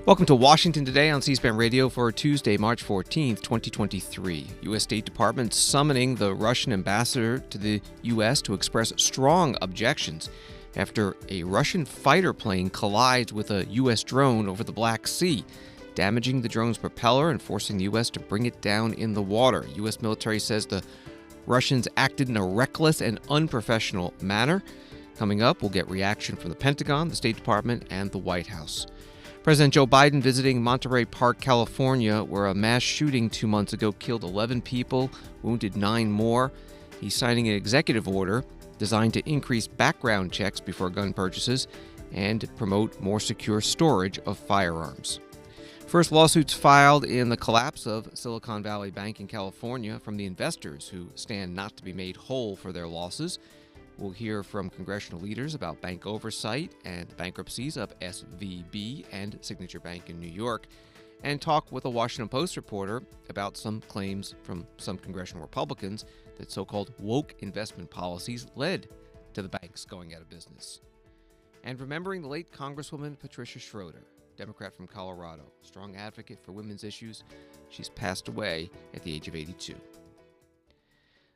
Welcome to Washington Today on C-SPAN Radio for Tuesday, March 14th, 2023. U.S. State Department summoning the Russian ambassador to the U.S. to express strong objections after a Russian fighter plane collides with a U.S. drone over the Black Sea, damaging the drone's propeller and forcing the U.S. to bring it down in the water. U.S. military says the Russians acted in a reckless and unprofessional manner. Coming up, we'll get reaction from the Pentagon, the State Department, and the White House. President Joe Biden visiting Monterey Park, California, where a mass shooting 2 months ago killed 11 people, wounded 9 more. He's signing an executive order designed to increase background checks before gun purchases and promote more secure storage of firearms. First lawsuits filed in the collapse of Silicon Valley Bank in California from the investors who stand not to be made whole for their losses. We'll hear from congressional leaders about bank oversight and bankruptcies of SVB and Signature Bank in New York, and talk with a Washington Post reporter about some claims from some congressional Republicans that so-called woke investment policies led to the banks going out of business. And remembering the late Congresswoman Patricia Schroeder, Democrat from Colorado, strong advocate for women's issues. She's passed away at the age of 82.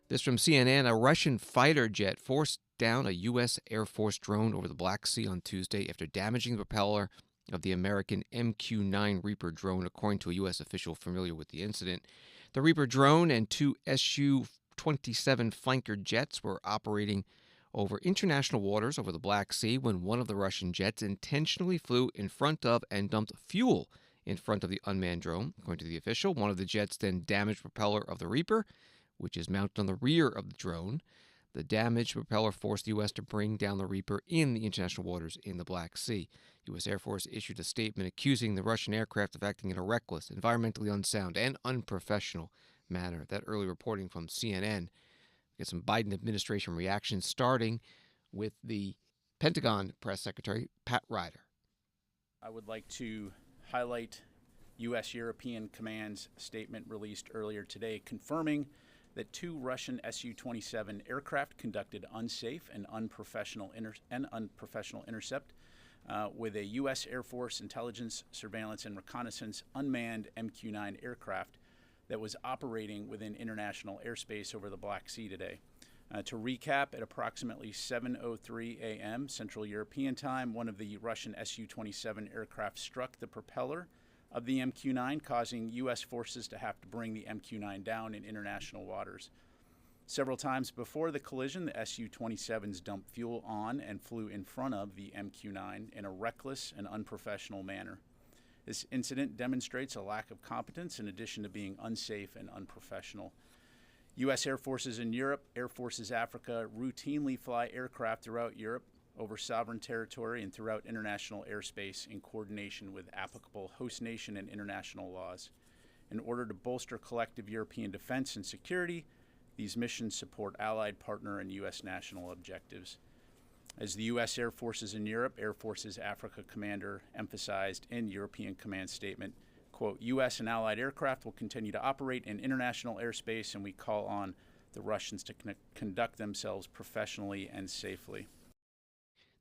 This from CNN. A Russian fighter jet forced down a U.S. Air Force drone over the Black Sea on Tuesday after damaging the propeller of the American MQ-9 Reaper drone, according to a U.S. official familiar with the incident. The Reaper drone and 2 Su-27 flanker jets were operating over international waters over the Black Sea when one of the Russian jets intentionally flew in front of and dumped fuel in front of the unmanned drone, according to the official. One of the jets then damaged the propeller of the Reaper, which is mounted on the rear of the drone. The damaged propeller forced the U.S. to bring down the Reaper in the international waters in the Black Sea. U.S. Air Force issued a statement accusing the Russian aircraft of acting in a reckless, environmentally unsound, and unprofessional manner. That early reporting from CNN. Get some Biden administration reactions, starting with the Pentagon press secretary, Pat Schroeder. I would like to highlight U.S. European Command's statement released earlier today confirming that 2 Russian Su-27 aircraft conducted unsafe and unprofessional intercept with a U.S. Air Force intelligence, surveillance, and reconnaissance unmanned MQ-9 aircraft that was operating within international airspace over the Black Sea today. To recap, at approximately 7:03 a.m. Central European Time, one of the Russian Su-27 aircraft struck the propeller of the MQ-9, causing U.S. forces to have to bring the MQ-9 down in international waters. Several times before the collision, the Su-27s dumped fuel on and flew in front of the MQ-9 in a reckless and unprofessional manner. This incident demonstrates a lack of competence in addition to being unsafe and unprofessional. U.S. Air Forces in Europe, Air Forces Africa routinely fly aircraft throughout Europe, over sovereign territory, and throughout international airspace in coordination with applicable host nation and international laws. In order to bolster collective European defense and security, these missions support allied, partner, and U.S. national objectives. As the U.S. Air Forces in Europe, Air Forces Africa commander emphasized in European Command statement, quote, U.S. and allied aircraft will continue to operate in international airspace, and we call on the Russians to conduct themselves professionally and safely.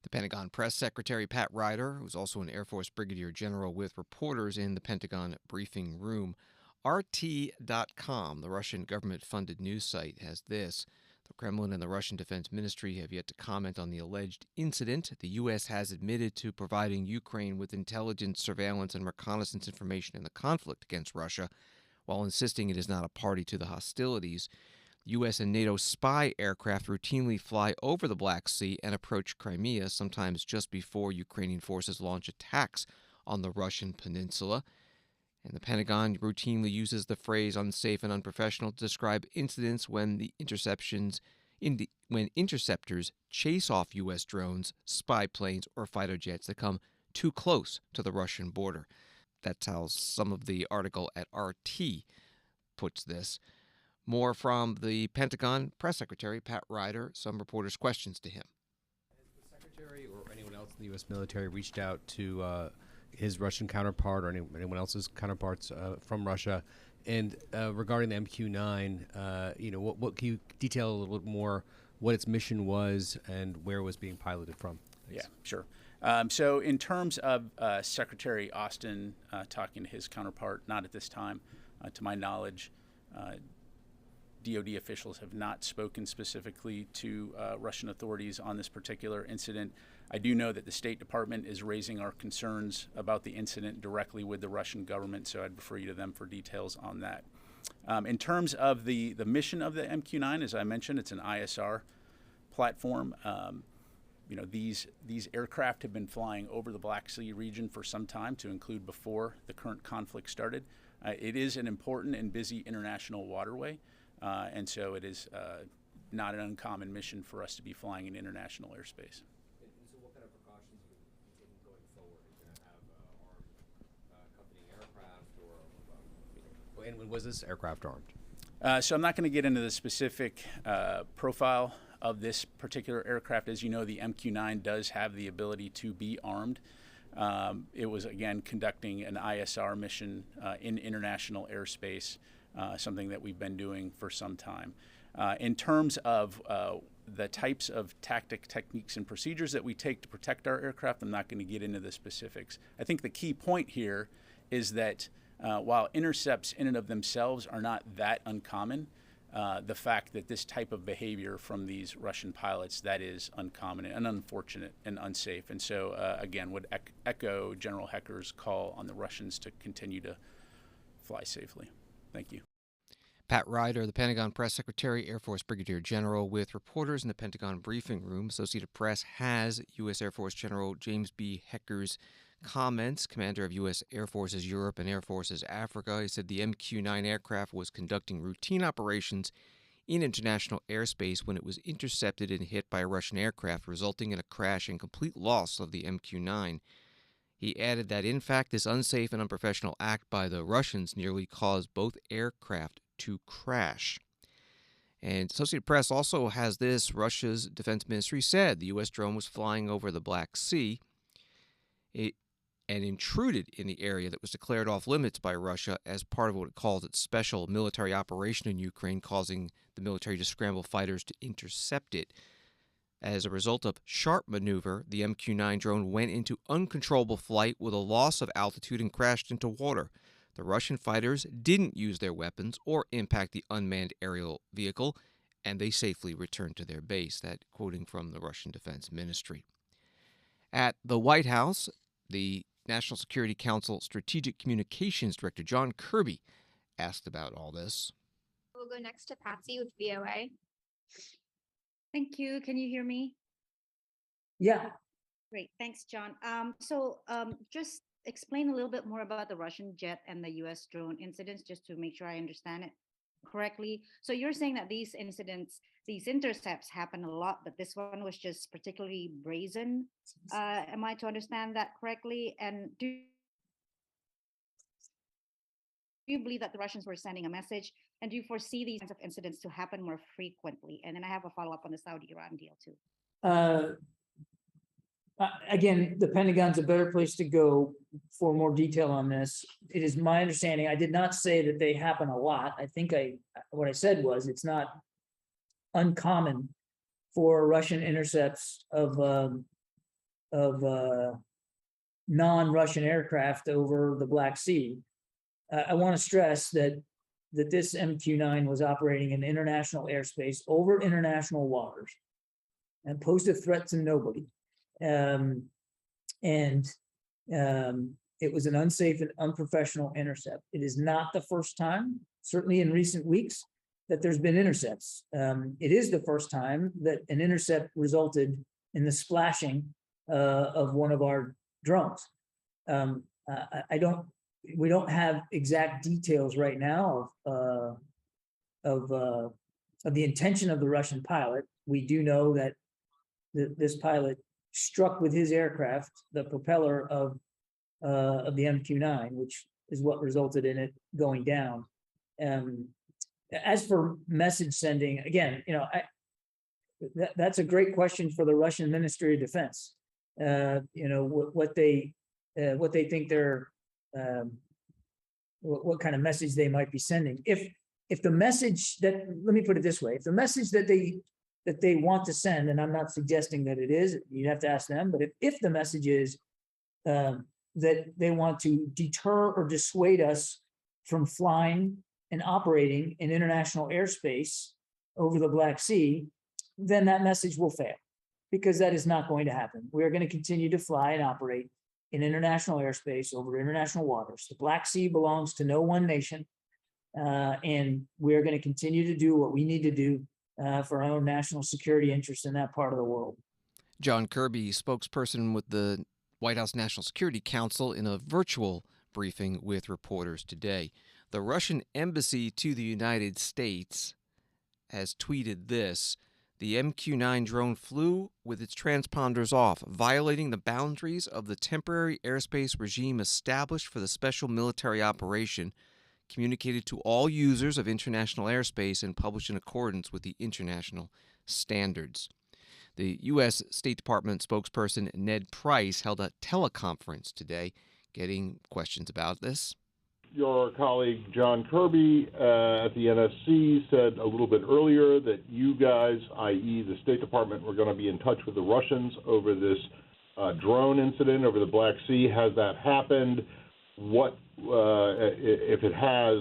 The Pentagon press secretary, Pat Schroeder, who's also an Air Force brigadier general, with reporters in the Pentagon briefing room. RT.com, the Russian government-funded news site, has this. The Kremlin and the Russian Defense Ministry have yet to comment on the alleged incident. The U.S. has admitted to providing Ukraine with intelligence, surveillance, and reconnaissance information in the conflict against Russia, while insisting it is not a party to the hostilities. U.S. and NATO spy aircraft routinely fly over the Black Sea and approach Crimea, sometimes just before Ukrainian forces launch attacks on the Russian peninsula. And the Pentagon routinely uses the phrase unsafe and unprofessional to describe incidents when when interceptors chase off U.S. drones, spy planes, or fighter jets that come too close to the Russian border. That's how some of the article at RT puts this. More from the Pentagon press secretary, Pat Schroeder, some reporters' questions to him. Has the secretary or anyone else in the U.S. military reached out to his Russian counterpart or anyone else's counterparts from Russia? And regarding the MQ-9, what can you detail a little bit more what its mission was and where it was being piloted from? Yeah, sure. So in terms of Secretary Austin talking to his counterpart, not at this time, to my knowledge, DoD officials have not spoken specifically to Russian authorities on this particular incident. I do know that the State Department is raising our concerns about the incident directly with the Russian government, so I'd refer you to them for details on that. In terms of the mission of the MQ-9, as I mentioned, it's an ISR platform. These aircraft have been flying over the Black Sea region for some time, to include before the current conflict started. It is an important and busy international waterway, and so it is not an uncommon mission for us to be flying in international airspace. And so what kind of precautions are you taking going forward? Are you going to have armed accompanying aircraft, or and when was this aircraft armed? So I'm not going to get into the specific profile of this particular aircraft. As you know, the MQ-9 does have the ability to be armed. It was, again, conducting an ISR mission in international airspace, something that we've been doing for some time. In terms of the types of techniques, and procedures that we take to protect our aircraft, I'm not going to get into the specifics. I think the key point here is that while intercepts in and of themselves are not that uncommon, the fact that this type of behavior from these Russian pilots, that is uncommon and unfortunate and unsafe. And so, again, would echo General Hecker's call on the Russians to continue to fly safely. Thank you. Pat Schroeder, the Pentagon Press Secretary, Air Force Brigadier General, with reporters in the Pentagon briefing room. Associated Press has U.S. Air Force General James B. Hecker's comments, commander of U.S. Air Forces Europe and Air Forces Africa. He said the MQ-9 aircraft was conducting routine operations in international airspace when it was intercepted and hit by a Russian aircraft, resulting in a crash and complete loss of the MQ-9. He added that, in fact, this unsafe and unprofessional act by the Russians nearly caused both aircraft to crash. And Associated Press also has this. Russia's defense ministry said the U.S. drone was flying over the Black Sea and intruded in the area that was declared off limits by Russia as part of what it calls its special military operation in Ukraine, causing the military to scramble fighters to intercept it. As a result of sharp maneuver, the MQ-9 drone went into uncontrollable flight with a loss of altitude and crashed into water. The Russian fighters didn't use their weapons or impact the unmanned aerial vehicle, and they safely returned to their base. That quoting from the Russian Defense Ministry. At the White House, the National Security Council Strategic Communications Director John Kirby asked about all this. We'll go next to Patsy with VOA. Thank you. Can you hear me? Yeah. Great. Thanks, John. Just explain a little bit more about the Russian jet and the U.S. drone incidents, just to make sure I understand it correctly. So you're saying that these incidents, these intercepts happen a lot, but this one was just particularly brazen. Am I to understand that correctly? And do you believe that the Russians were sending a message? And do you foresee these kinds of incidents to happen more frequently? And then I have a follow-up on the Saudi-Iran deal too. Again, the Pentagon's a better place to go for more detail on this. It is my understanding, I did not say that they happen a lot. I think what I said was it's not uncommon for Russian intercepts of non-Russian aircraft over the Black Sea. I want to stress that this MQ-9 was operating in international airspace over international waters and posed a threat to nobody. It was an unsafe and unprofessional intercept. It is not the first time, certainly in recent weeks, that there's been intercepts. It is the first time that an intercept resulted in the splashing of one of our drones. We don't have exact details right now of the intention of the Russian pilot. We do know that this pilot struck with his aircraft the propeller of the MQ-9, which is what resulted in it going down. As for message sending, again, that's a great question for the Russian Ministry of Defense. What they think they're what kind of message they might be sending. If the message that, let me put it this way, if the message that they that they want to send, and I'm not suggesting that it is, you'd have to ask them, but if the message is that they want to deter or dissuade us from flying and operating in international airspace over the Black Sea, then that message will fail, because that is not going to happen. We are going to continue to fly and operate in international airspace over international waters. The Black Sea belongs to no one nation, and we're going to continue to do what we need to do for our own national security interests in that part of the world. John Kirby, spokesperson with the White House National Security Council, in a virtual briefing with reporters today. The Russian embassy to the United States has tweeted this: the MQ-9 drone flew with its transponders off, violating the boundaries of the temporary airspace regime established for the special military operation, communicated to all users of international airspace, and published in accordance with the international standards. The U.S. State Department spokesperson Ned Price held a teleconference today, getting questions about this. Your colleague John Kirby at the NSC said a little bit earlier that you guys, i.e. the State Department, were going to be in touch with the Russians over this drone incident over the Black Sea. Has that happened? What, if it has,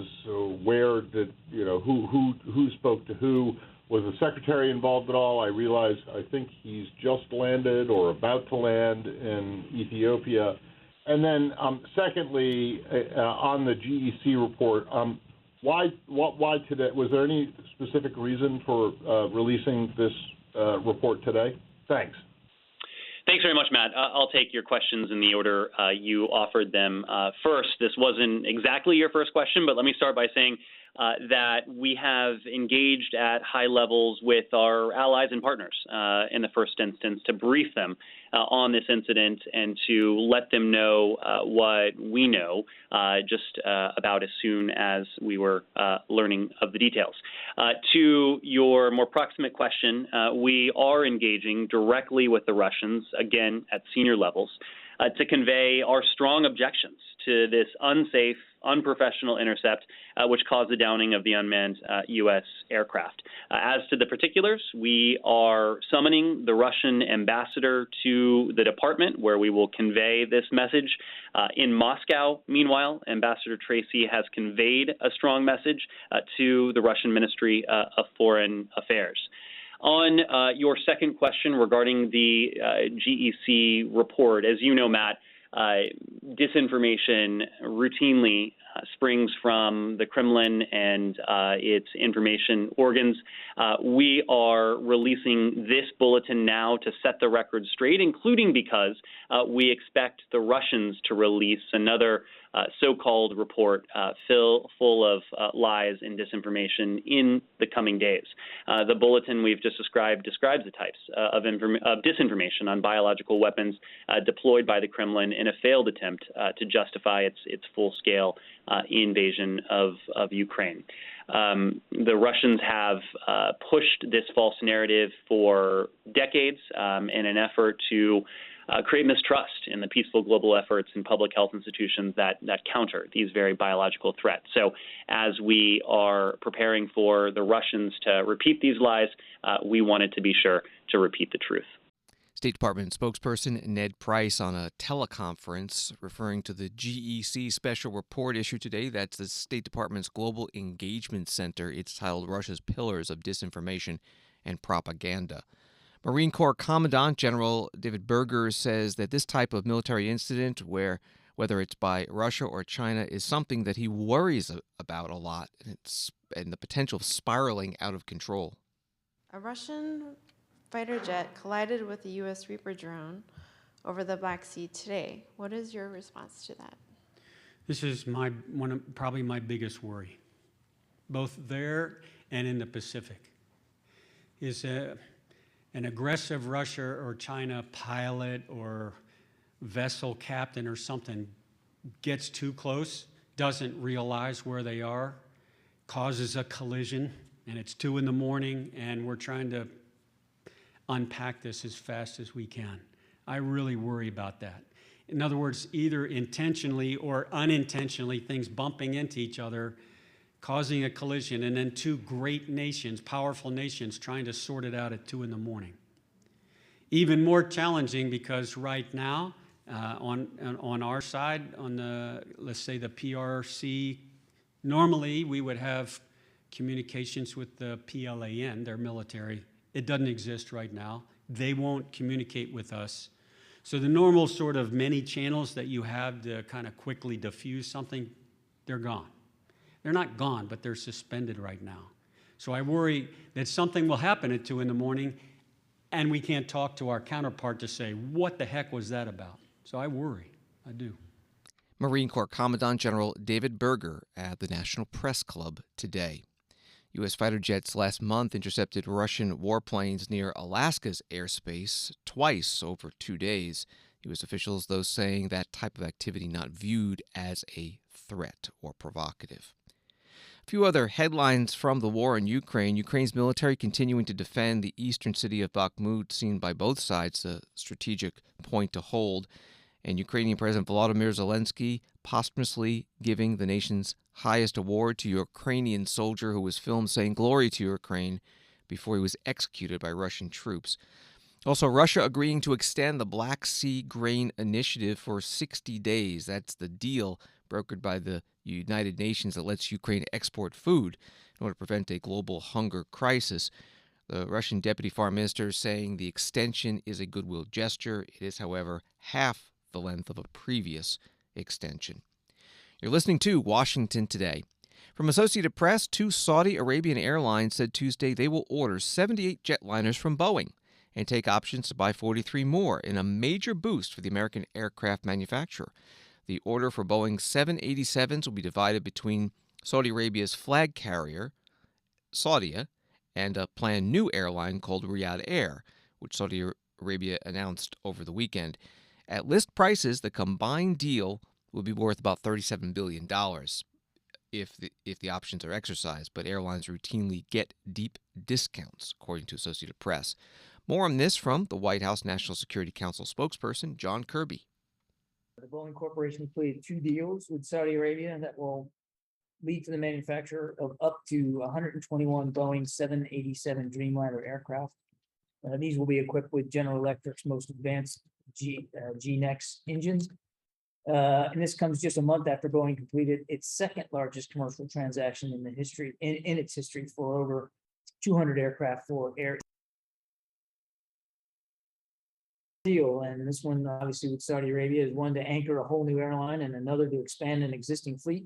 where did, who spoke to who? Was the secretary involved at all? I think he's just landed or about to land in Ethiopia. And then, secondly, on the GEC report, why today? Was there any specific reason for releasing this report today? Thanks. Thanks very much, Matt. I'll take your questions in the order you offered them. First, this wasn't exactly your first question, but let me start by saying that we have engaged at high levels with our allies and partners in the first instance to brief them on this incident and to let them know what we know just about as soon as we were learning of the details. To your more proximate question, we are engaging directly with the Russians, again, at senior levels, to convey our strong objections to this unsafe, unprofessional intercept, which caused the downing of the unmanned U.S. aircraft. As to the particulars, we are summoning the Russian ambassador to the department, where we will convey this message. In Moscow, meanwhile, Ambassador Tracy has conveyed a strong message to the Russian Ministry of Foreign Affairs. On your second question regarding the GEC report, as you know, Matt, disinformation routinely springs from the Kremlin and its information organs. We are releasing this bulletin now to set the record straight, including because we expect the Russians to release another so-called report full of lies and disinformation in the coming days. The bulletin we've just described describes the types of disinformation on biological weapons deployed by the Kremlin in a failed attempt to justify its full-scale invasion of Ukraine. The Russians have pushed this false narrative for decades in an effort to create mistrust in the peaceful global efforts in public health institutions that counter these very biological threats. So as we are preparing for the Russians to repeat these lies, we wanted to be sure to repeat the truth. State Department spokesperson Ned Price on a teleconference referring to the GEC special report issued today. That's the State Department's Global Engagement Center. It's titled Russia's Pillars of Disinformation and Propaganda. Marine Corps Commandant General David Berger says that this type of military incident, whether it's by Russia or China, is something that he worries about a lot, and the potential of spiraling out of control. A Russian fighter jet collided with a U.S. Reaper drone over the Black Sea today. What is your response to that? This is probably my biggest worry, both there and in the Pacific, is an aggressive Russia or China pilot or vessel captain or something gets too close, doesn't realize where they are, causes a collision, and it's 2 a.m, and we're trying to unpack this as fast as we can. I really worry about that. In other words, either intentionally or unintentionally, things bumping into each other causing a collision, and then two great nations, powerful nations, trying to sort it out at 2 in the morning. Even more challenging because right now, on our side, on the, let's say the PRC, normally we would have communications with the PLAN, their military. It doesn't exist right now. They won't communicate with us. So the normal sort of many channels that you have to kind of quickly diffuse something, they're gone. They're not gone, but they're suspended right now. So I worry that something will happen at 2 in the morning and we can't talk to our counterpart to say, what the heck was that about? So I worry, I do. Marine Corps Commandant General David Berger at the National Press Club today. U.S. fighter jets last month intercepted Russian warplanes near Alaska's airspace twice over 2 days. U.S. officials, though, saying that type of activity not viewed as a threat or provocative. A few other headlines from the war in Ukraine. Ukraine's military continuing to defend the eastern city of Bakhmut, seen by both sides a strategic point to hold. And Ukrainian President Volodymyr Zelensky posthumously giving the nation's highest award to a Ukrainian soldier who was filmed saying glory to Ukraine before he was executed by Russian troops. Also, Russia agreeing to extend the Black Sea Grain Initiative for 60 days. That's the deal brokered by the United Nations that lets Ukraine export food in order to prevent a global hunger crisis. The Russian deputy foreign minister is saying the extension is a goodwill gesture. It is, however, half the length of a previous extension. You're listening to Washington Today. From Associated Press, 2 Saudi Arabian airlines said Tuesday they will order 78 jetliners from Boeing and take options to buy 43 more in a major boost for the American aircraft manufacturer. The order for Boeing's 787s will be divided between Saudi Arabia's flag carrier, Saudia, and a planned new airline called Riyadh Air, which Saudi Arabia announced over the weekend. At list prices, the combined deal will be worth about $37 billion if the options are exercised, but airlines routinely get deep discounts, according to Associated Press. More on this from the White House National Security Council spokesperson, John Kirby. The Boeing Corporation completed 2 deals with Saudi Arabia that will lead to the manufacture of up to 121 Boeing 787 Dreamliner aircraft. These will be equipped with General Electric's most advanced G-Nex engines. And this comes just a month after Boeing completed its second largest commercial transaction in its history for over 200 aircraft for air deal. And this one, obviously, with Saudi Arabia, is one to anchor a whole new airline and another to expand an existing fleet.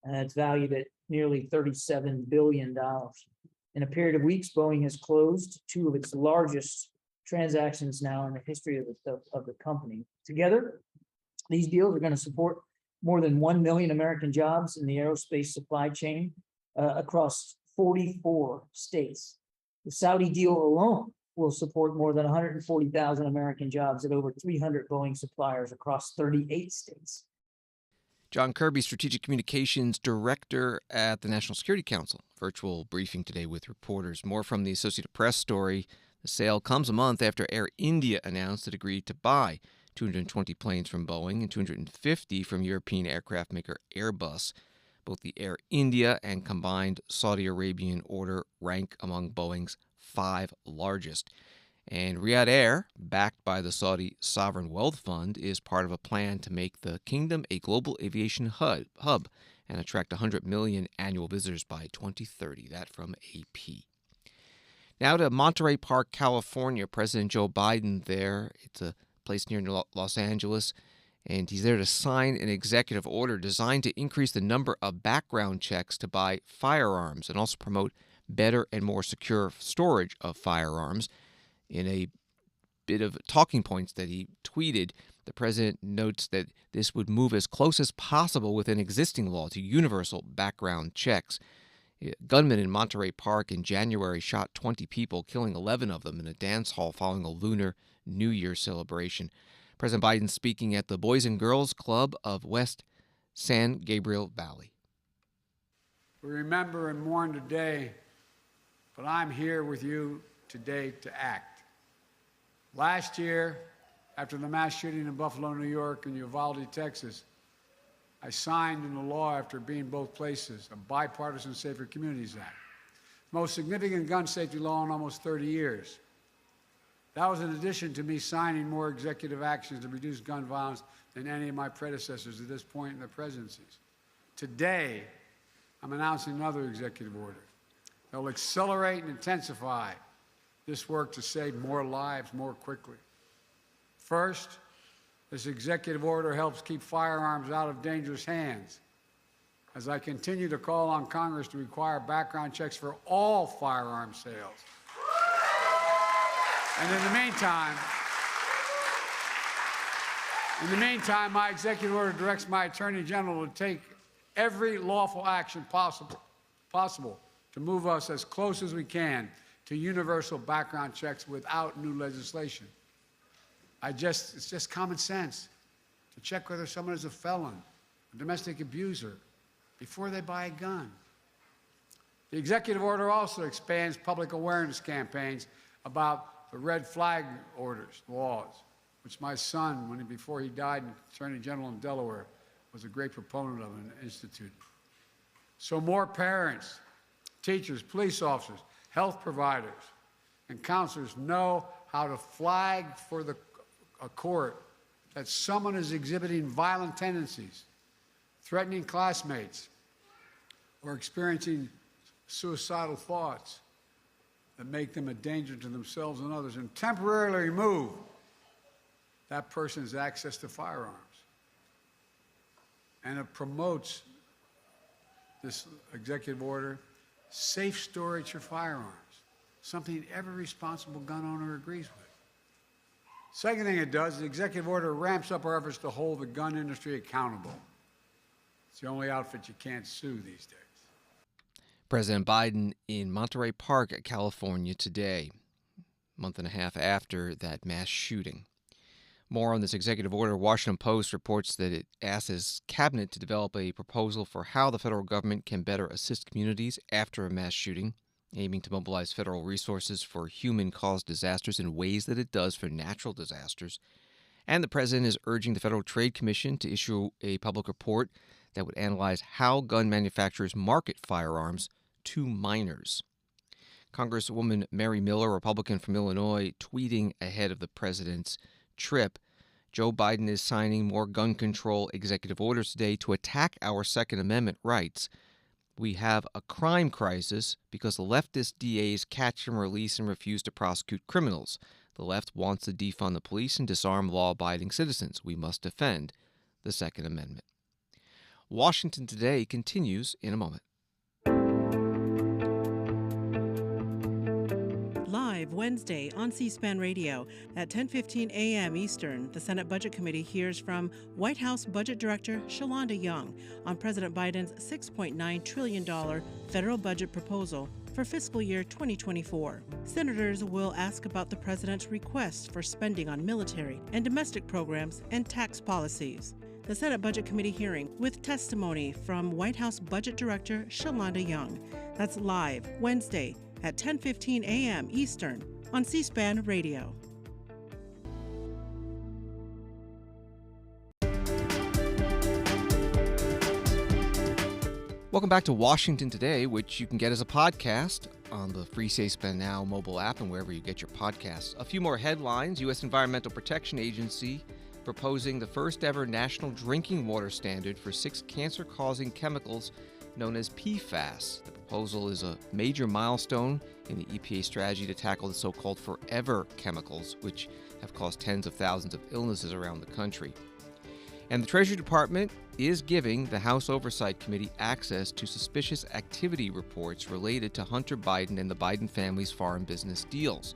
It's valued at nearly $37 billion. In a period of weeks, Boeing has closed 2 of its largest transactions now in the history of the company. Together, these deals are going to support more than 1 million American jobs in the aerospace supply chain across 44 states. The Saudi deal alone will support more than 140,000 American jobs at over 300 Boeing suppliers across 38 states. John Kirby, Strategic Communications Director at the National Security Council. Virtual briefing today with reporters. More from the Associated Press story. The sale comes a month after Air India announced it agreed to buy 220 planes from Boeing and 250 from European aircraft maker Airbus. Both the Air India and combined Saudi Arabian order rank among Boeing's 5 largest. And Riyadh Air, backed by the Saudi Sovereign Wealth Fund, is part of a plan to make the kingdom a global aviation hub and attract 100 million annual visitors by 2030. That from AP. Now to Monterey Park, California. President Joe Biden there. It's a place near Los Angeles, and he's there to sign an executive order designed to increase the number of background checks to buy firearms and also promote better and more secure storage of firearms. In a bit of talking points that he tweeted, the president notes that this would move as close as possible within existing law to universal background checks. A gunman in Monterey Park in January shot 20 people, killing 11 of them in a dance hall following a Lunar New Year celebration. President Biden speaking at the Boys and Girls Club of West San Gabriel Valley. We remember and mourn today, but I'm here with you today to act. Last year, after the mass shooting in Buffalo, New York, and Uvalde, Texas, I signed into law after being both places, a bipartisan Safer Communities Act, most significant gun safety law in almost 30 years. That was in addition to me signing more executive actions to reduce gun violence than any of my predecessors at this point in their presidencies. Today, I'm announcing another executive order that will accelerate and intensify this work to save more lives more quickly. First, this executive order helps keep firearms out of dangerous hands, as I continue to call on Congress to require background checks for all firearm sales. And in the meantime, my executive order directs my Attorney General to take every lawful action possible to move us as close as we can to universal background checks without new legislation. It's just common sense to check whether someone is a felon, a domestic abuser, before they buy a gun. The executive order also expands public awareness campaigns about the red flag orders, laws, which my son, before he died, Attorney General in Delaware, was a great proponent of and instituted. So more parents, teachers, police officers, health providers, and counselors know how to flag for a court that someone is exhibiting violent tendencies, threatening classmates, or experiencing suicidal thoughts that make them a danger to themselves and others, and temporarily remove that person's access to firearms. And it promotes, this executive order, safe storage for firearms, something every responsible gun owner agrees with. Second thing it does, the executive order ramps up our efforts to hold the gun industry accountable. It's the only outfit you can't sue these days. President Biden in Monterey Park, California today, a month and a half after that mass shooting. More on this executive order. Washington Post reports that it asks its cabinet to develop a proposal for how the federal government can better assist communities after a mass shooting, aiming to mobilize federal resources for human-caused disasters in ways that it does for natural disasters. And the president is urging the Federal Trade Commission to issue a public report that would analyze how gun manufacturers market firearms to minors. Congresswoman Mary Miller, Republican from Illinois, tweeting ahead of the president's trip, Joe Biden is signing more gun control executive orders today to attack our Second Amendment rights. We have a crime crisis because the leftist DAs catch and release and refuse to prosecute criminals. The left wants to defund the police and disarm law-abiding citizens. We must defend the Second Amendment. Washington Today continues in a moment. Live Wednesday on C-SPAN Radio at 10:15 a.m. Eastern, the Senate Budget Committee hears from White House Budget Director Shalonda Young on President Biden's $6.9 trillion federal budget proposal for fiscal year 2024. Senators will ask about the president's request for spending on military and domestic programs and tax policies. The Senate Budget Committee hearing with testimony from White House Budget Director Shalonda Young. That's live Wednesday at 10:15 a.m. Eastern on C-SPAN Radio. Welcome back to Washington Today, which you can get as a podcast on the free C-SPAN Now mobile app and wherever you get your podcasts. A few more headlines. U.S. Environmental Protection Agency proposing the first ever national drinking water standard for 6 cancer-causing chemicals known as PFAS. The proposal is a major milestone in the EPA strategy to tackle the so-called forever chemicals, which have caused tens of thousands of illnesses around the country. And the Treasury Department is giving the House Oversight Committee access to suspicious activity reports related to Hunter Biden and the Biden family's foreign business deals.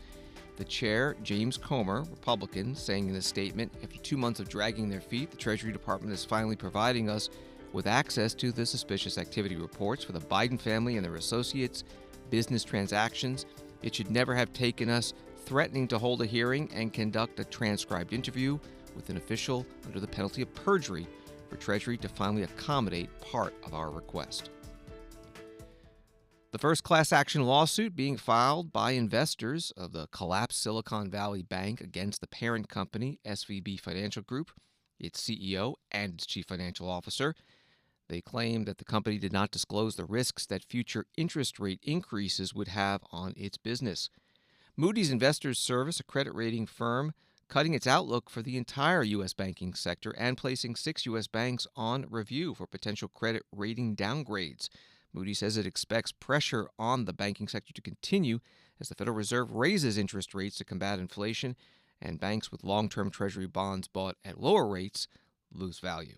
The chair, James Comer, Republican, saying in a statement, after 2 months of dragging their feet, the Treasury Department is finally providing us with access to the suspicious activity reports for the Biden family and their associates, business transactions. It should never have taken us threatening to hold a hearing and conduct a transcribed interview with an official under the penalty of perjury for Treasury to finally accommodate part of our request. The first class action lawsuit being filed by investors of the collapsed Silicon Valley Bank against the parent company, SVB Financial Group, its CEO and its chief financial officer. They claim that the company did not disclose the risks that future interest rate increases would have on its business. Moody's Investors Service, a credit rating firm, cutting its outlook for the entire U.S. banking sector and placing 6 U.S. banks on review for potential credit rating downgrades. Moody's says it expects pressure on the banking sector to continue as the Federal Reserve raises interest rates to combat inflation and banks with long-term Treasury bonds bought at lower rates lose value.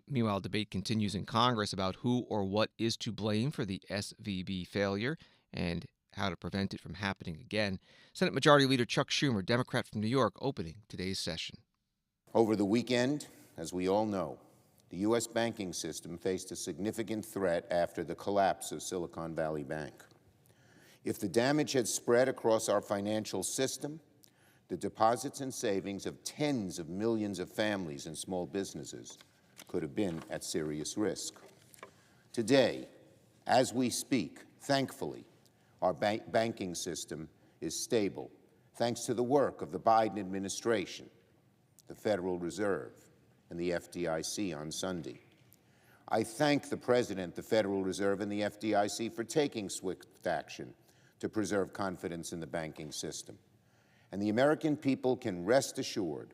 Meanwhile, debate continues in Congress about who or what is to blame for the SVB failure and how to prevent it from happening again. Senate Majority Leader Chuck Schumer, Democrat from New York, opening today's session. Over the weekend, as we all know, the U.S. banking system faced a significant threat after the collapse of Silicon Valley Bank. If the damage had spread across our financial system, the deposits and savings of tens of millions of families and small businesses could have been at serious risk. Today, as we speak, thankfully, our banking system is stable, thanks to the work of the Biden administration, the Federal Reserve, and the FDIC on Sunday. I thank the President, the Federal Reserve, and the FDIC for taking swift action to preserve confidence in the banking system. And the American people can rest assured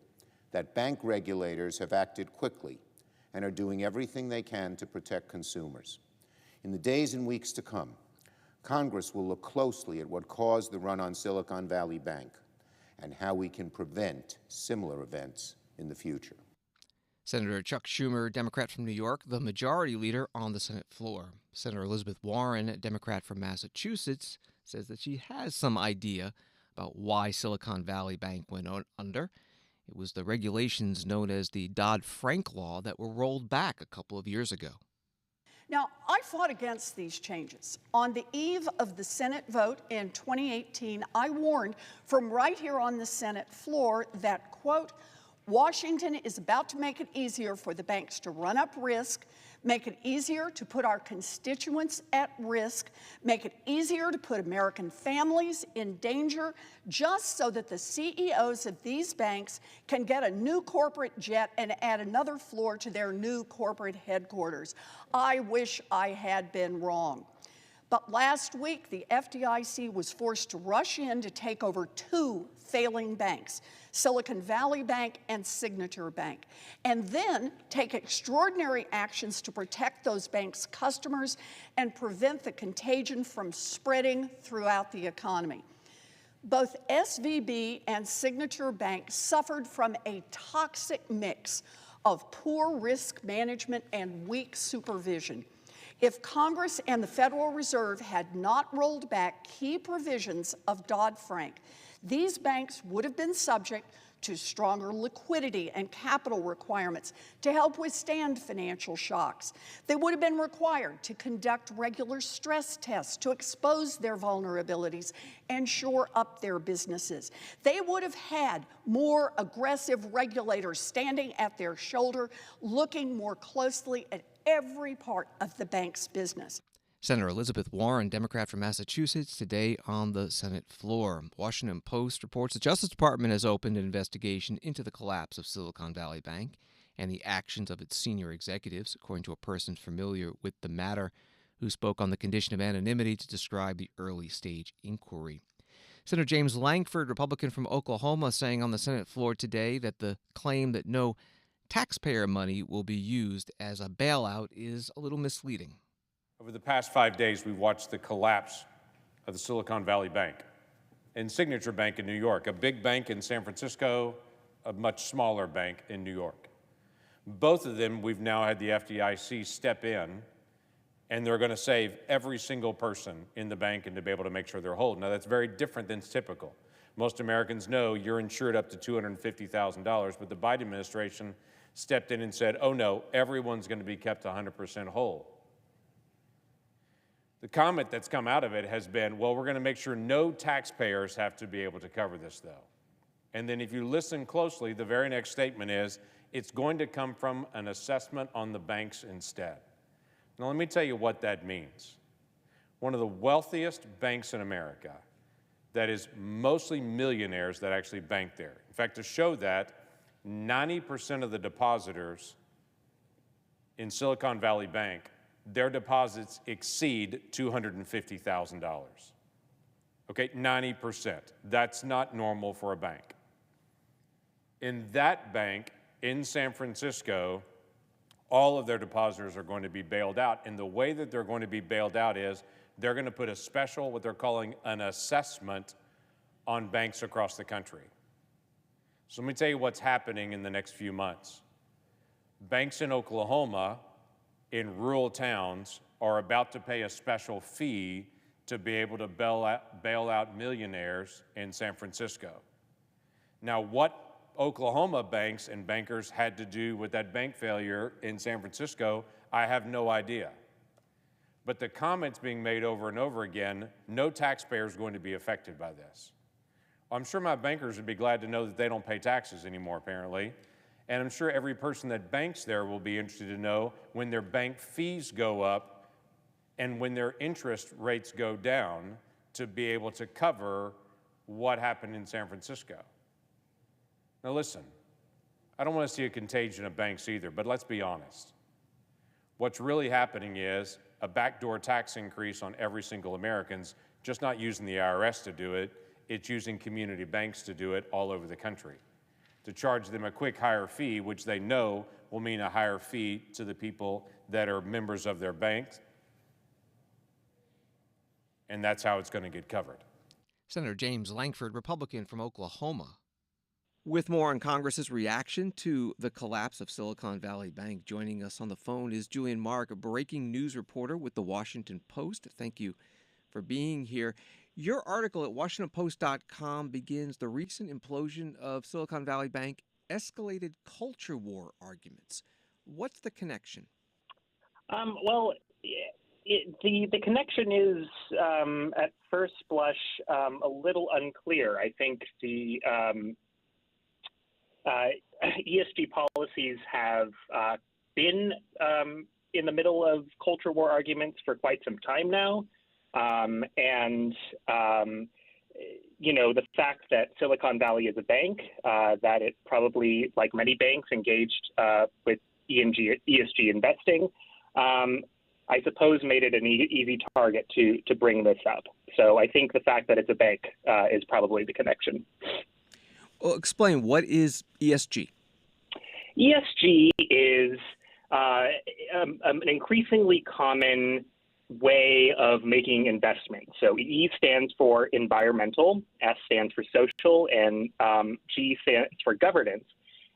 that bank regulators have acted quickly and are doing everything they can to protect consumers. In the days and weeks to come, Congress will look closely at what caused the run on Silicon Valley Bank and how we can prevent similar events in the future. Senator Chuck Schumer, Democrat from New York, the majority leader on the Senate floor. Senator Elizabeth Warren, Democrat from Massachusetts, says that she has some idea about why Silicon Valley Bank went under. It was the regulations known as the Dodd-Frank law that were rolled back a couple of years ago. Now, I fought against these changes. On the eve of the Senate vote in 2018, I warned from right here on the Senate floor that, quote, Washington is about to make it easier for the banks to run up risk, make it easier to put our constituents at risk, make it easier to put American families in danger, just so that the CEOs of these banks can get a new corporate jet and add another floor to their new corporate headquarters. I wish I had been wrong. But last week, the FDIC was forced to rush in to take over 2 failing banks, Silicon Valley Bank and Signature Bank, and then take extraordinary actions to protect those banks' customers and prevent the contagion from spreading throughout the economy. Both SVB and Signature Bank suffered from a toxic mix of poor risk management and weak supervision. If Congress and the Federal Reserve had not rolled back key provisions of Dodd-Frank, these banks would have been subject to stronger liquidity and capital requirements to help withstand financial shocks. They would have been required to conduct regular stress tests to expose their vulnerabilities and shore up their businesses. They would have had more aggressive regulators standing at their shoulder, looking more closely at every part of the bank's business. Senator Elizabeth Warren, Democrat from Massachusetts, today on the Senate floor. Washington Post reports the Justice Department has opened an investigation into the collapse of Silicon Valley Bank and the actions of its senior executives, according to a person familiar with the matter who spoke on the condition of anonymity to describe the early-stage inquiry. Senator James Lankford, Republican from Oklahoma, saying on the Senate floor today that the claim that no taxpayer money will be used as a bailout is a little misleading. Over the past 5 days, we've watched the collapse of the Silicon Valley Bank and Signature Bank in New York, a big bank in San Francisco, a much smaller bank in New York. Both of them, we've now had the FDIC step in, and they're going to save every single person in the bank and to be able to make sure they're whole. Now, that's very different than typical. Most Americans know you're insured up to $250,000, but the Biden administration stepped in and said, oh no, everyone's going to be kept 100% whole. The comment that's come out of it has been, well, we're going to make sure no taxpayers have to be able to cover this, though. And then if you listen closely, the very next statement is, it's going to come from an assessment on the banks instead. Now, let me tell you what that means. One of the wealthiest banks in America, that is mostly millionaires that actually bank there. In fact, to show that, 90% of the depositors in Silicon Valley Bank, their deposits exceed $250,000. Okay, 90%. That's not normal for a bank. In that bank in San Francisco, all of their depositors are going to be bailed out. And the way that they're going to be bailed out is they're going to put a special, what they're calling an assessment on banks across the country. So let me tell you what's happening in the next few months. Banks in Oklahoma, in rural towns, are about to pay a special fee to be able to bail out millionaires in San Francisco. Now, what Oklahoma banks and bankers had to do with that bank failure in San Francisco, I have no idea. But the comments being made over and over again, no taxpayer is going to be affected by this. I'm sure my bankers would be glad to know that they don't pay taxes anymore, apparently. And I'm sure every person that banks there will be interested to know when their bank fees go up and when their interest rates go down to be able to cover what happened in San Francisco. Now listen, I don't want to see a contagion of banks either, but let's be honest. What's really happening is a backdoor tax increase on every single American's, just not using the IRS to do it, it's using community banks to do it all over the country, to charge them a quick higher fee, which they know will mean a higher fee to the people that are members of their banks, and that's how it's going to get covered. Senator James Lankford, Republican from Oklahoma. With more on Congress's reaction to the collapse of Silicon Valley Bank, joining us on the phone is Julian Mark, a breaking news reporter with the Washington Post. Thank you for being here. Your article at WashingtonPost.com begins the recent implosion of Silicon Valley Bank escalated culture war arguments. What's the connection? Well, the connection is, at first blush, a little unclear. I think the ESG policies have been in the middle of culture war arguments for quite some time now. You know, the fact that Silicon Valley is a bank, that it probably, like many banks, engaged with ESG investing, I suppose made it an easy target to bring this up. So I think the fact that it's a bank is probably the connection. Well, explain, what is ESG? ESG is an increasingly common way of making investments. So E stands for environmental, S stands for social, and G stands for governance.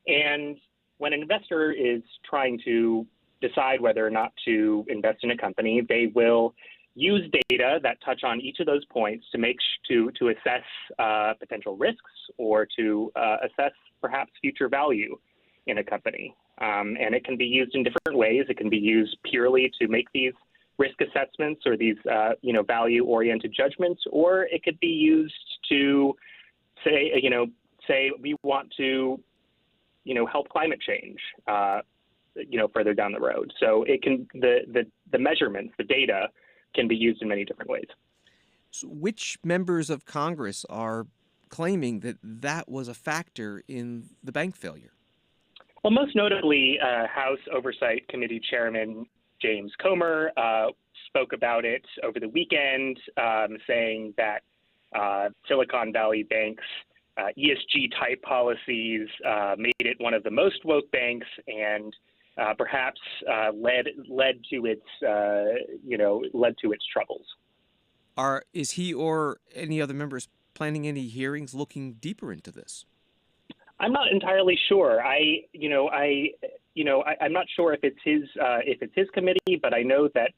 And when an investor is trying to decide whether or not to invest in a company, they will use data that touch on each of those points to assess potential risks or to assess perhaps future value in a company. And it can be used in different ways. It can be used purely to make these risk assessments or these value-oriented judgments, or it could be used to say we want to help climate change further down the road. So it can the measurements, the data, can be used in many different ways. So which members of Congress are claiming that that was a factor in the bank failure? Well, most notably, House Oversight Committee Chairman James Comer spoke about it over the weekend, saying that Silicon Valley Bank's ESG-type policies made it one of the most woke banks, and perhaps led to its troubles. Is he or any other members planning any hearings looking deeper into this? I'm not entirely sure. I'm not sure if it's his committee, but I know that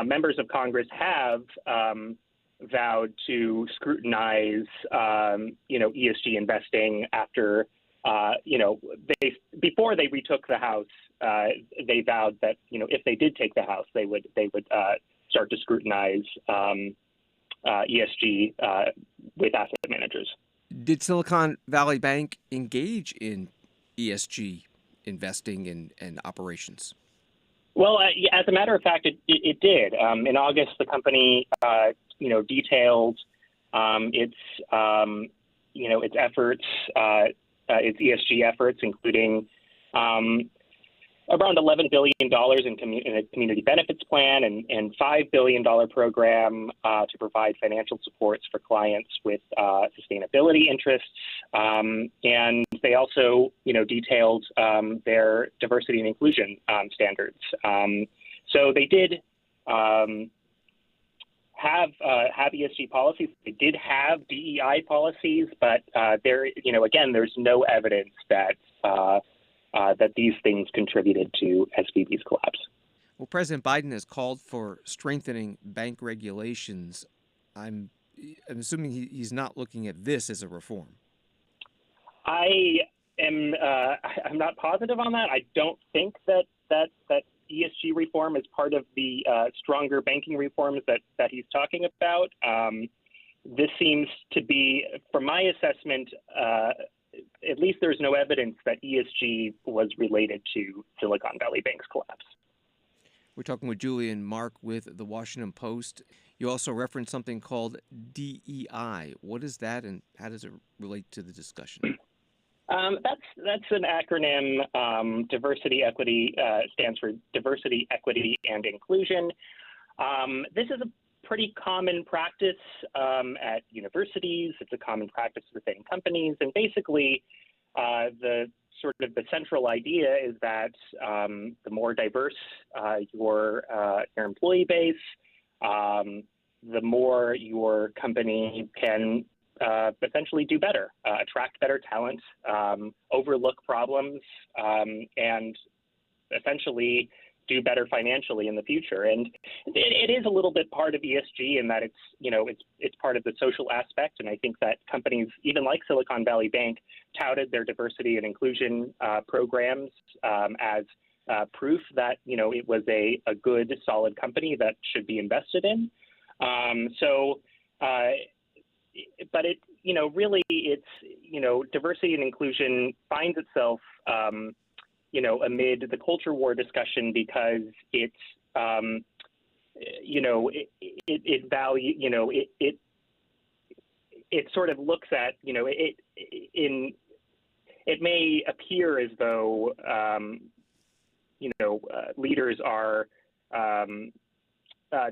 members of Congress have vowed to scrutinize ESG investing after before they retook the House. They vowed that if they did take the House, they would start to scrutinize ESG with asset managers. Did Silicon Valley Bank engage in ESG investing and operations? Well, as a matter of fact, it did. In August, the company, detailed its efforts its ESG efforts, including around $11 billion in a community benefits plan and $5 billion program to provide financial supports for clients with sustainability interests. And they also, detailed their diversity and inclusion standards. So they did have ESG policies. They did have DEI policies, but there's no evidence that that these things contributed to SVB's collapse. Well, President Biden has called for strengthening bank regulations. I'm assuming he's not looking at this as a reform. I'm not positive on that. I don't think that ESG reform is part of the stronger banking reforms that he's talking about. This seems to be, from my assessment, at least there's no evidence that ESG was related to Silicon Valley Bank's collapse. We're talking with Julian Mark with the Washington Post. You also referenced something called DEI. What is that, and how does it relate to the discussion? That's an acronym. Diversity, equity stands for diversity, equity, and inclusion. This is a pretty common practice at universities. It's a common practice within companies, and basically, the central idea is that the more diverse your employee base, the more your company can essentially do better, attract better talent, overlook problems, and essentially do better financially in the future. And it is a little bit part of ESG in that it's part of the social aspect. And I think that companies, even like Silicon Valley Bank, touted their diversity and inclusion programs as proof that, it was a good, solid company that should be invested in. But it, really it's, diversity and inclusion finds itself, amid the culture war discussion because it sort of looks at, it may appear as though, leaders are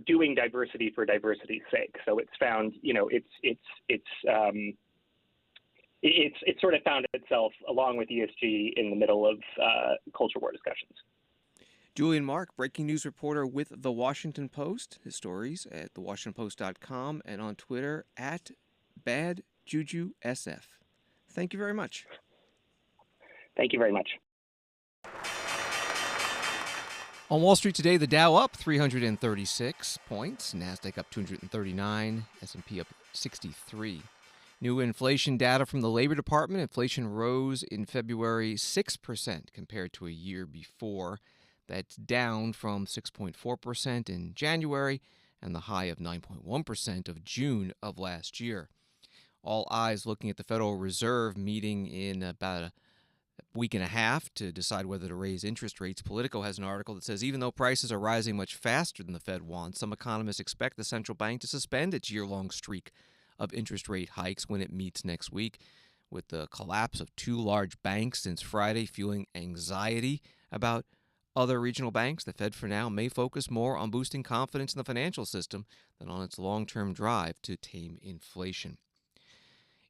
doing diversity for diversity's sake. So it's found, it's sort of found itself, along with ESG, in the middle of culture war discussions. Julian Mark, breaking news reporter with The Washington Post. His stories at thewashingtonpost.com and on Twitter at BadJujuSF. Thank you very much. Thank you very much. On Wall Street today, the Dow up 336 points, NASDAQ up 239, S&P up 63. New inflation data from the Labor Department. Inflation rose in February 6% compared to a year before. That's down from 6.4% in January and the high of 9.1% of June of last year. All eyes looking at the Federal Reserve meeting in about a week and a half to decide whether to raise interest rates. Politico has an article that says even though prices are rising much faster than the Fed wants, some economists expect the central bank to suspend its year-long streak of interest rate hikes when it meets next week. With the collapse of two large banks since Friday fueling anxiety about other regional banks, the Fed for now may focus more on boosting confidence in the financial system than on its long-term drive to tame inflation.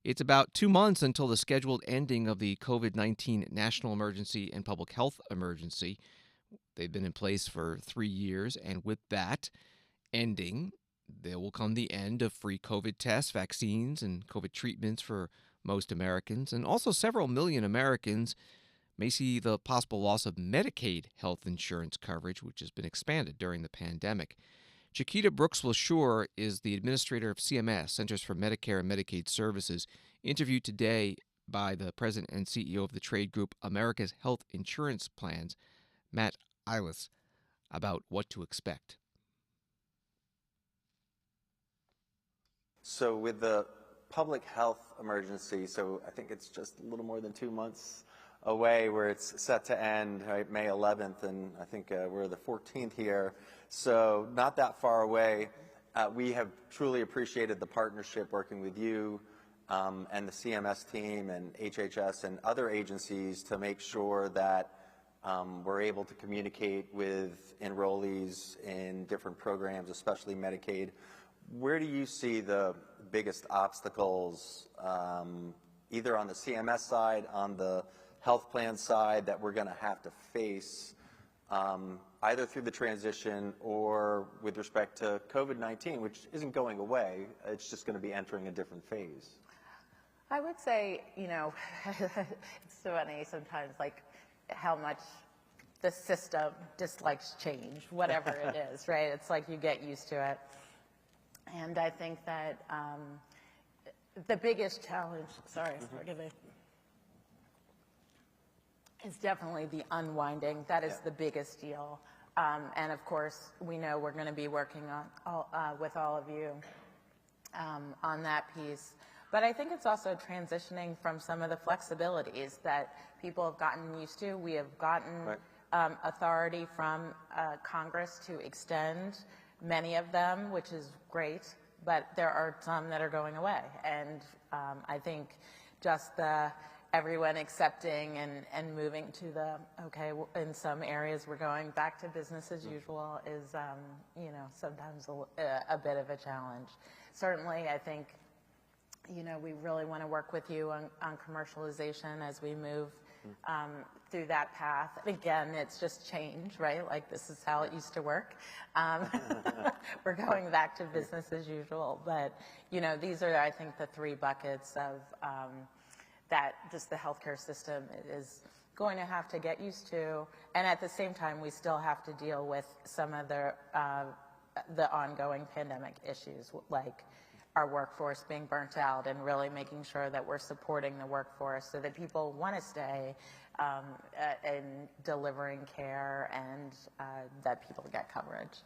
It's about 2 months until the scheduled ending of the COVID-19 national emergency and public health emergency. They've been in place for 3 years, and with that ending, there will come the end of free COVID tests, vaccines, and COVID treatments for most Americans. And also several million Americans may see the possible loss of Medicaid health insurance coverage, which has been expanded during the pandemic. Chiquita Brooks-LaSure is the administrator of CMS, Centers for Medicare and Medicaid Services, interviewed today by the president and CEO of the trade group America's Health Insurance Plans, Matt Eilis, about what to expect. So with the public health emergency, so I think it's just a little more than 2 months away where it's set to end, right, May 11th, and I think we're the 14th here, so not that far away. We have truly appreciated the partnership working with you and the CMS team and HHS and other agencies to make sure that we're able to communicate with enrollees in different programs, especially Medicaid. Where do you see the biggest obstacles, either on the CMS side, on the health plan side, that we're going to have to face either through the transition or with respect to COVID-19, which isn't going away, it's just going to be entering a different phase? I would say, you know, it's funny sometimes, like how much the system dislikes change, whatever it is, right? It's like you get used to it. And I think that the biggest challenge, forgive me, is definitely the unwinding. That is the biggest deal. And of course, we know we're going to be working on with all of you on that piece. But I think it's also transitioning from some of the flexibilities that people have gotten used to. We have gotten authority from Congress to extend many of them, which is great, but there are some that are going away. And I think just everyone accepting and moving to the, okay, in some areas we're going back to business as usual is, you know, sometimes a bit of a challenge. Certainly, I think, you know, we really want to work with you on commercialization as we move through that path. Again, it's just change, right? Like this is how it used to work. We're going back to business as usual. But, you know, these are, I think, the three buckets of that just the healthcare system is going to have to get used to. And at the same time, we still have to deal with some of the ongoing pandemic issues, like our workforce being burnt out and really making sure that we're supporting the workforce so that people want to stay in delivering care and that people get coverage.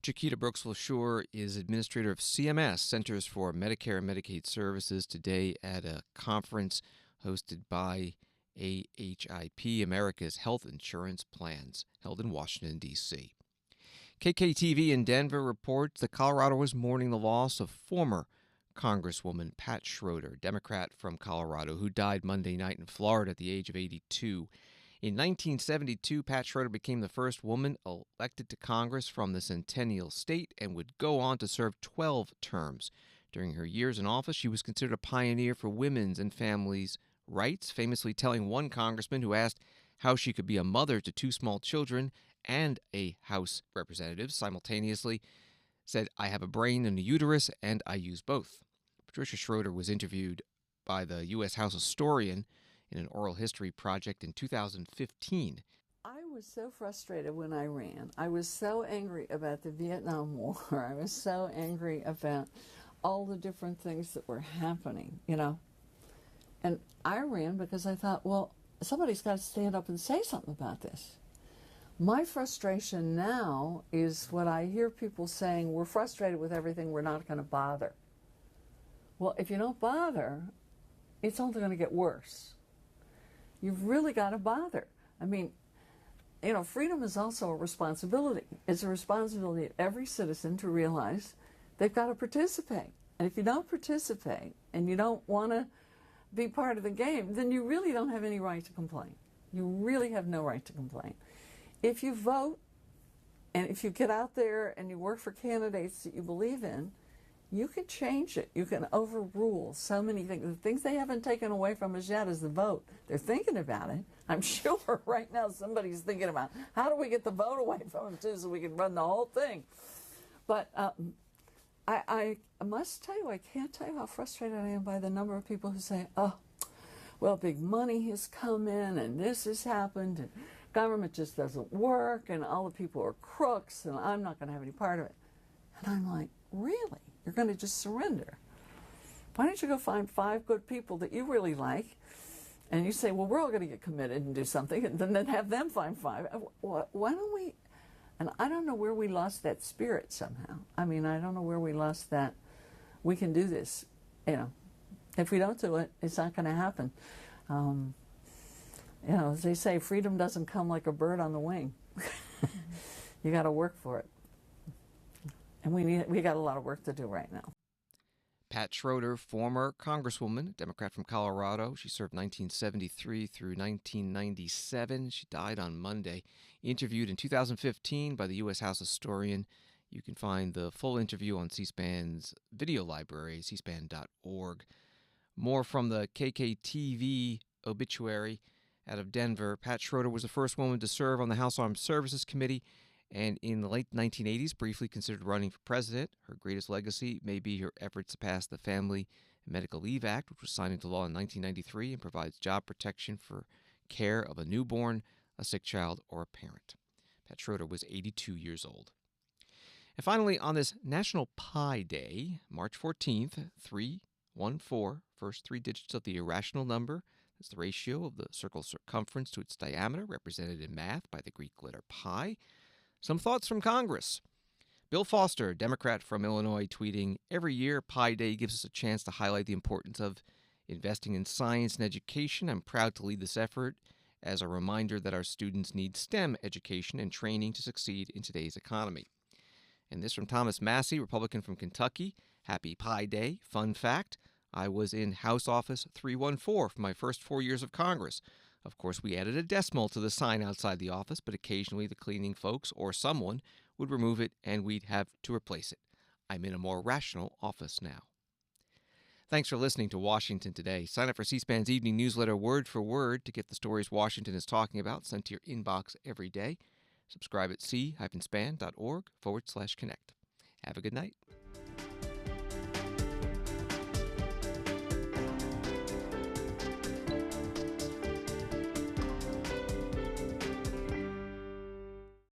Chiquita Brooks-LaSure is administrator of CMS, Centers for Medicare and Medicaid Services, today at a conference hosted by AHIP, America's Health Insurance Plans, held in Washington, D.C. KKTV in Denver reports that Colorado is mourning the loss of former Congresswoman Pat Schroeder, Democrat from Colorado, who died Monday night in Florida at the age of 82. In 1972, Pat Schroeder became the first woman elected to Congress from the Centennial State and would go on to serve 12 terms. During her years in office, she was considered a pioneer for women's and families' rights, famously telling one congressman who asked how she could be a mother to two small children and a House representative simultaneously, said, "I have a brain and a uterus, and I use both." Patricia Schroeder was interviewed by the U.S. House historian in an oral history project in 2015. I was so frustrated when I ran. I was so angry about the Vietnam War. I was so angry about all the different things that were happening, you know. And I ran because I thought, well, somebody's got to stand up and say something about this. My frustration now is what I hear people saying, we're frustrated with everything, we're not going to bother. Well, if you don't bother, it's only going to get worse. You've really got to bother. I mean, you know, freedom is also a responsibility. It's a responsibility of every citizen to realize they've got to participate. And if you don't participate and you don't want to be part of the game, then you really don't have any right to complain. You really have no right to complain. If you vote and if you get out there and you work for candidates that you believe in, you can change it. You can overrule so many things. The things they haven't taken away from us yet is the vote. They're thinking about it. I'm sure right now somebody's thinking about how do we get the vote away from them too so we can run the whole thing. But I must tell you, I can't tell you how frustrated I am by the number of people who say, oh, well, big money has come in and this has happened and government just doesn't work and all the people are crooks and I'm not going to have any part of it. And I'm like, really? You're going to just surrender? Why don't you go find 5 good people that you really like and you say, well, we're all going to get committed and do something, and then have them find 5. Why don't we? And I don't know where we lost that spirit somehow. I mean, I don't know where we lost that we can do this. You know, if we don't do it, it's not going to happen. You know, as they say, freedom doesn't come like a bird on the wing. You got to work for it. And we got a lot of work to do right now. Pat Schroeder, former Congresswoman, Democrat from Colorado. She served 1973 through 1997. She died on Monday. Interviewed in 2015 by the U.S. House historian. You can find the full interview on C-SPAN's video library, cspan.org. More from the KKTV obituary out of Denver. Pat Schroeder was the first woman to serve on the House Armed Services Committee, and in the late 1980s, briefly considered running for president. Her greatest legacy may be her efforts to pass the Family and Medical Leave Act, which was signed into law in 1993 and provides job protection for care of a newborn, a sick child, or a parent. Pat Schroeder was 82 years old. And finally, on this National Pi Day, March 14th, 314, first three digits of the irrational number. That's the ratio of the circle's circumference to its diameter, represented in math by the Greek letter pi. Some thoughts from Congress. Bill Foster, Democrat from Illinois, tweeting, "Every year, Pi Day gives us a chance to highlight the importance of investing in science and education. I'm proud to lead this effort as a reminder that our students need STEM education and training to succeed in today's economy." And this from Thomas Massey, Republican from Kentucky. "Happy Pi Day. Fun fact, I was in House Office 314 for my first 4 years of Congress. Of course, we added a decimal to the sign outside the office, but occasionally the cleaning folks or someone would remove it and we'd have to replace it. I'm in a more rational office now." Thanks for listening to Washington Today. Sign up for C-SPAN's evening newsletter word for word to get the stories Washington is talking about sent to your inbox every day. Subscribe at c-span.org/connect. Have a good night.